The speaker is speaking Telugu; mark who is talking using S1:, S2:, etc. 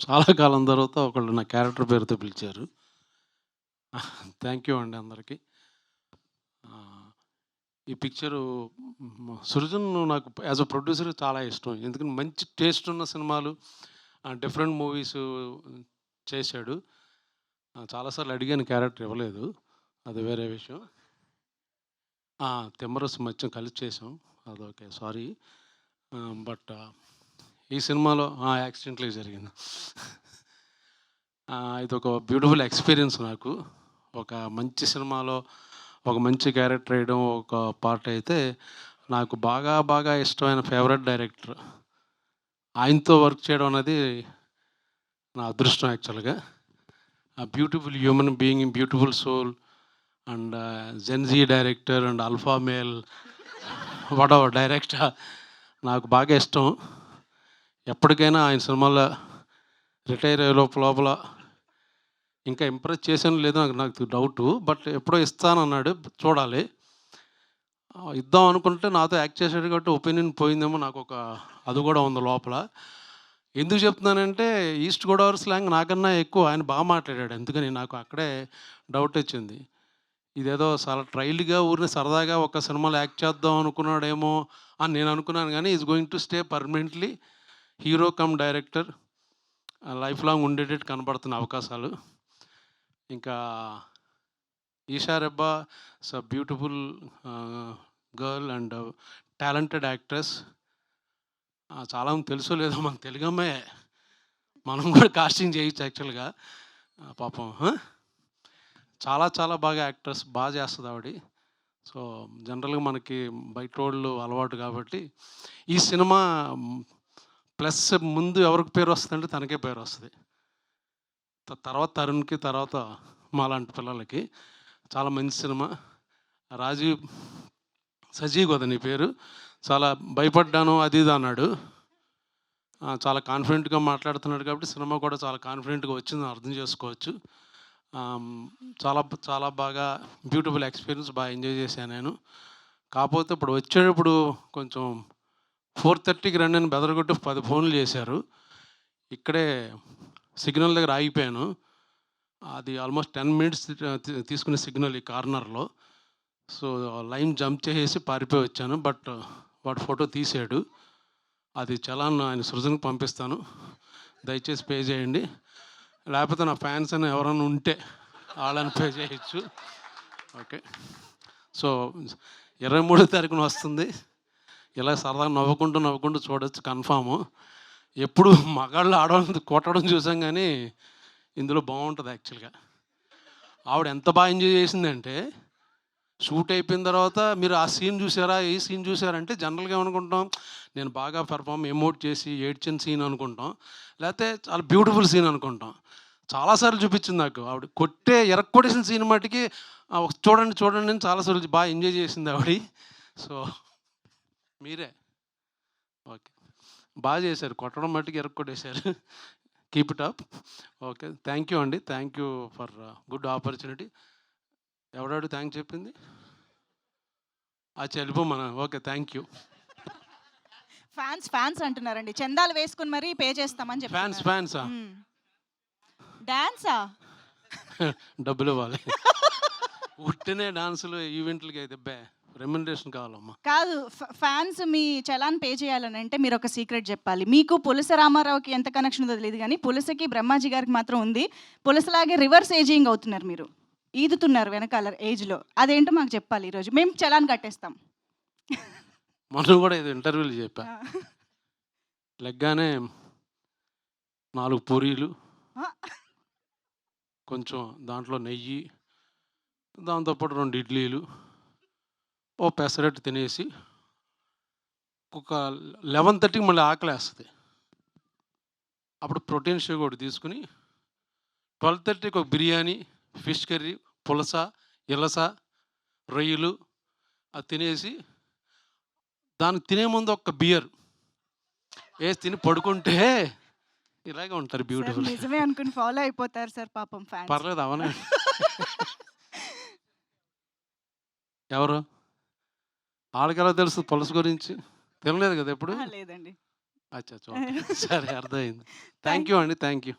S1: చాలా కాలం తర్వాత ఒకళ్ళు నా క్యారెక్టర్ పేరుతో పిలిచారు. థ్యాంక్ యూ అండి అందరికి. ఈ పిక్చరు 'సృజన్' నాకు యాజ్ ఎ ప్రొడ్యూసర్ చాలా ఇష్టం. ఎందుకంటే మంచి టేస్ట్ ఉన్న సినిమాలు, డిఫరెంట్ మూవీస్ చేశాడు. చాలా సార్లు అడిగాను, క్యారెక్టర్ ఇవ్వలేదు. అది వేరే విషయం. 'తిమ్మరసు' మధ్య కలిసి చేసాం. అదొకే, సారీ. బట్ ఈ సినిమాలో యాక్సిడెంట్‌లీ జరిగింది. ఇదొక బ్యూటిఫుల్ ఎక్స్‌పీరియన్స్ నాకు. ఒక మంచి సినిమాలో ఒక మంచి క్యారెక్టర్ వేయడం ఒక పార్ట్ అయితే, నాకు బాగా బాగా ఇష్టమైన ఫేవరెట్ డైరెక్టర్. ఆయనతో వర్క్ చేయడం అనేది నా అదృష్టం యాక్చువల్‌గా. Beautiful human being, beautiful soul and Gen Z director and alpha male whatever director నాకు బాగా ఇష్టం. ఎప్పటికైనా ఆయన సినిమాల్లో రిటైర్ అయ్యే లోపల ఇంకా ఇంప్రెస్ చేశానో లేదో నాకు డౌటు. బట్ ఎప్పుడో ఇస్తానన్నాడు, చూడాలి. ఇద్దాం అనుకుంటే నాతో యాక్ట్ చేశాడు కాబట్టి ఒపీనియన్ పోయిందేమో, నాకు ఒక అది కూడా ఉంది లోపల. ఎందుకు చెప్తున్నానంటే, ఈస్ట్ గోదావరి స్లాంగ్ నాకన్నా ఎక్కువ ఆయన బాగా మాట్లాడాడు. అందుకని నాకు అక్కడే డౌట్ వచ్చింది. ఇదేదో చాలా ట్రైల్డ్‌గా ఊరినే సరదాగా ఒక సినిమాలో యాక్ట్ చేద్దాం అనుకున్నాడేమో అని నేను అనుకున్నాను, కానీ is going to stay permanently hero come director. Life long ఉండేటట్టు కనబడుతున్న అవకాశాలు. ఇంకా Eesha Rebba is a beautiful girl and talented actress. చాలామంది తెలుసో లేదో, మన తెలుగు అమ్మాయే. మనం కూడా కాస్టింగ్ చేయొచ్చు యాక్చువల్గా. పాపం చాలా చాలా బాగా యాక్ట్రెస్, బాగా చేస్తుంది ఆవిడ. సో జనరల్గా మనకి బయట వాళ్ళు అలవాటు కాబట్టి ఈ సినిమా ప్లస్ ముందు ఎవరికి పేరు వస్తుందంటే తనకే పేరు వస్తుంది. తర్వాత తరుణ్కి, తర్వాత మాలాంటి పిల్లలకి. చాలా మంచి సినిమా. రాజీవ్ సజీవ్ కదా నీ పేరు? చాలా భయపడ్డాను అది ఇది అన్నాడు. చాలా కాన్ఫిడెంట్గా మాట్లాడుతున్నాడు కాబట్టి సినిమా కూడా చాలా కాన్ఫిడెంట్గా వచ్చిందని అర్థం చేసుకోవచ్చు. చాలా చాలా బాగా బ్యూటిఫుల్ ఎక్స్పీరియన్స్, బాగా ఎంజాయ్ చేశాను నేను. కాకపోతే ఇప్పుడు వచ్చేటప్పుడు కొంచెం 4:30కి రండి అని బెదరగొట్టి 10 ఫోన్లు చేశారు. ఇక్కడే సిగ్నల్ దగ్గర ఆగిపోయాను. అది ఆల్మోస్ట్ 10 మినిట్స్ తీసుకునే సిగ్నల్ ఈ కార్నర్లో. సో లైన్ జంప్ చేసేసి పారిపోయి వచ్చాను. బట్ వాడు ఫోటో తీసాడు. అది చలాన్ ఆయన సృజన్కి పంపిస్తాను, దయచేసి పే చేయండి. లేకపోతే నా ఫ్యాన్స్ అని ఎవరైనా ఉంటే వాళ్ళని పే చేయొచ్చు. ఓకే. సో 23వ తారీఖున వస్తుంది. ఇలా సరదాగా నవ్వుకుంటూ చూడొచ్చు కన్ఫాము. ఎప్పుడు మగాళ్ళు ఆడవాళ్ళని కొట్టడం చూసాం, కానీ ఇందులో బాగుంటుంది యాక్చువల్గా. ఆవిడ ఎంత బాగా ఎంజాయ్ చేసిందంటే, షూట్ అయిపోయిన తర్వాత మీరు ఆ సీన్ చూసారా, ఈ సీన్ చూసారంటే జనరల్గా ఏమనుకుంటాం, నేను బాగా ఎమోట్ చేసి ఏడ్చిన సీన్ అనుకుంటాం, లేకపోతే చాలా బ్యూటిఫుల్ సీన్ అనుకుంటాం. చాలాసార్లు చూపించింది నాకు ఆవిడ ఎరక్కొట్టేసిన సీన్ మట్టుకి చూడండి అని చాలాసార్లు బాగా ఎంజాయ్ చేసింది ఆవిడ. సో మీరే ఓకే, బాగా చేశారు, కొట్టడం మట్టుకు ఎరక్కొట్టేశారు. Keep it up. Okay, thank you అండి, thank you for good opportunity. ఎవడాడు థ్యాంక్ చెప్పింది? వెళ్ళిపోమన. Okay, thank you.
S2: ఫ్యాన్స్ అంటున్నారండి, చందాలు వేసుకుని మరీ పే చేస్తామని
S1: ఫ్యాన్సా?
S2: డాన్సా?
S1: డబ్బులు ఇవ్వాలి. ఉట్టినే డాన్సులు ఈవెంట్లకి అయితే రెమ్యునరేషన్ కావాలమ్మా.
S2: కాదు, ఫ్యాన్స్ మీ చలాన్ పే చేయాలని అంటే మీరు ఒక సీక్రెట్ చెప్పాలి. మీకు పులస రామారావుకి ఎంత కనెక్షన్ ఉందో తెలియదు, కానీ పులసకి బ్రహ్మాజీ గారికి మాత్రం ఉంది. పులసలాగే రివర్స్ ఏజింగ్ అవుతున్నారు మీరు, ఈదుతున్నారు వెనకాల ఏజ్లో. అదేంటో మాకు చెప్పాలి ఈరోజు, మేము చలాన్ కట్టేస్తాం.
S1: మనం కూడా ఇది ఇంటర్వ్యూలు చెప్పా. లెగ్గానే 4 పూరీలు, కొంచెం దాంట్లో నెయ్యి, దాంతోపాటు 2 ఇడ్లీలు, ఓ పెసరట్టు తినేసి ఒక 11:30కి మళ్ళీ ఆకలేస్తుంది. అప్పుడు ప్రోటీన్ షేక్ ఒకటి తీసుకుని 12:30కి ఒక బిర్యానీ, ఫిష్ కర్రీ, పులస, ఇలస, రొయ్యలు అది తినేసి, దానికి తినే ముందు ఒక బియర్ వేసి తిని పడుకుంటే ఇలాగే ఉంటారు బ్యూటిఫుల్.
S2: నిజమే అనుకుని ఫాలో అయిపోతారు సార్, పాపం ఫ్యాన్స్.
S1: పర్లేదు, అవనే. ఎవరు? వాళ్ళకి ఎలా తెలుసు పులస గురించి? తినలేదు కదా ఎప్పుడు?
S2: లేదండి.
S1: అచ్చా! ఓకే. సరే అర్థమైంది. థ్యాంక్ యూ అండి. Thank you.